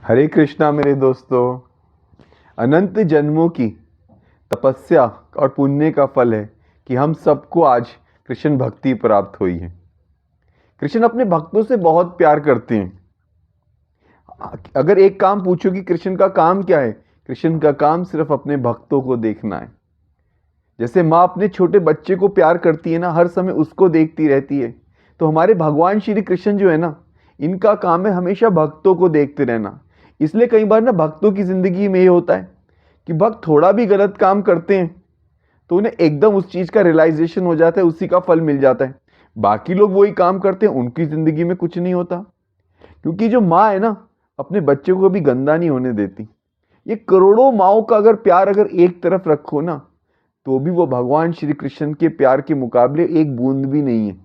हरे कृष्णा मेरे दोस्तों। अनंत जन्मों की तपस्या और पुण्य का फल है कि हम सबको आज कृष्ण भक्ति प्राप्त हुई है। कृष्ण अपने भक्तों से बहुत प्यार करते हैं। अगर एक काम पूछो कि कृष्ण का काम क्या है, कृष्ण का काम सिर्फ अपने भक्तों को देखना है। जैसे माँ अपने छोटे बच्चे को प्यार करती है ना, हर समय उसको देखती रहती है, तो हमारे भगवान श्री कृष्ण जो है ना, इनका काम है हमेशा भक्तों को देखते रहना। इसलिए कई बार ना भक्तों की जिंदगी में ये होता है कि भक्त थोड़ा भी गलत काम करते हैं तो उन्हें एकदम उस चीज का रियलाइजेशन हो जाता है, उसी का फल मिल जाता है। बाकी लोग वही काम करते हैं, उनकी जिंदगी में कुछ नहीं होता। क्योंकि जो माँ है ना, अपने बच्चे को कभी गंदा नहीं होने देती। ये करोड़ों माओं का अगर प्यार अगर एक तरफ रखो ना, तो भी वो भगवान श्री कृष्ण के प्यार के मुकाबले एक बूंद भी नहीं है।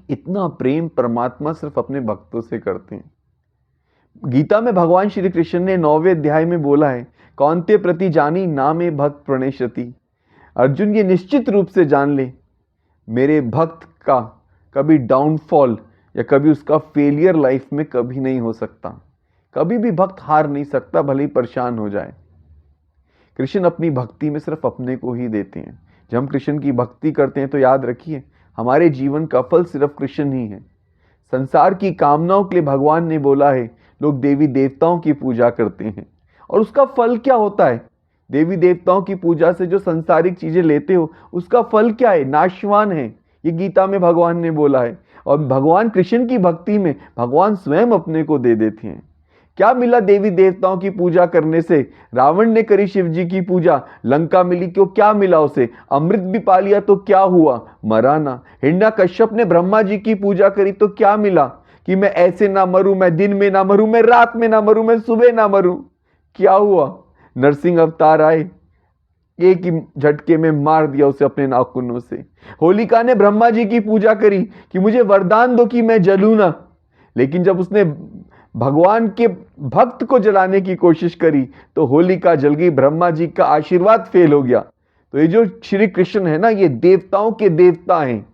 इतना प्रेम परमात्मा सिर्फ अपने भक्तों से करते हैं। गीता में भगवान श्री कृष्ण ने 9वें अध्याय में बोला है, कौन्ते प्रति जानी नामे भक्त प्रणेशति। अर्जुन ये निश्चित रूप से जान ले, मेरे भक्त का कभी डाउनफॉल या कभी उसका फेलियर लाइफ में कभी नहीं हो सकता। कभी भी भक्त हार नहीं सकता, भले ही परेशान हो जाए। कृष्ण अपनी भक्ति में सिर्फ अपने को ही देते हैं। जब हम कृष्ण की भक्ति करते हैं तो याद रखिए, हमारे जीवन का फल सिर्फ कृष्ण ही है। संसार की कामनाओं के लिए भगवान ने बोला है, लोग देवी देवताओं की पूजा करते हैं और उसका फल क्या होता है? देवी देवताओं की पूजा से जो संसारिक चीजें लेते हो, उसका फल क्या है? नाशवान है। ये गीता में भगवान ने बोला है। और भगवान कृष्ण की भक्ति में भगवान स्वयं अपने को दे देते हैं। क्या मिला देवी देवताओं की पूजा करने से? रावण ने करी शिव जी की पूजा, लंका मिली, क्यों क्या मिला उसे? अमृत भी पा लिया तो क्या हुआ? मरा ना। हिरण्यकश्यप ने ब्रह्मा जी की पूजा करी तो क्या मिला? कि मैं ऐसे ना मरूं, मैं दिन में ना मरूं, मैं रात में ना मरूं, मैं सुबह ना मरूं। क्या हुआ? नरसिंह अवतार आए, एक ही झटके में मार दिया उसे अपने नाखूनों से। होलिका ने ब्रह्मा जी की पूजा करी कि मुझे वरदान दो कि मैं जलूं ना, लेकिन जब उसने भगवान के भक्त को जलाने की कोशिश करी तो होलिका जल गई, ब्रह्मा जी का आशीर्वाद फेल हो गया। तो ये जो श्री कृष्ण है ना, ये देवताओं के देवता हैं।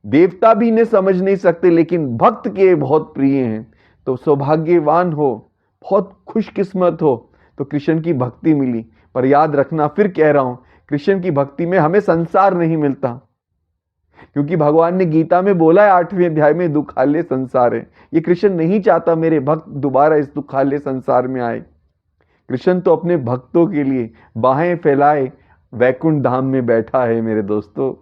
देवता भी इन्हें समझ नहीं सकते, लेकिन भक्त के बहुत प्रिय हैं। तो सौभाग्यवान हो, बहुत खुशकिस्मत हो तो कृष्ण की भक्ति मिली। पर याद रखना, फिर कह रहा हूं, कृष्ण की भक्ति में हमें संसार नहीं मिलता। क्योंकि भगवान ने गीता में बोला है 8वें अध्याय में, दुखालय संसार है। ये कृष्ण नहीं चाहता मेरे भक्त दोबारा इस दुखालय संसार में आए। कृष्ण तो अपने भक्तों के लिए बाहें फैलाए वैकुंठ धाम में बैठा है मेरे दोस्तों।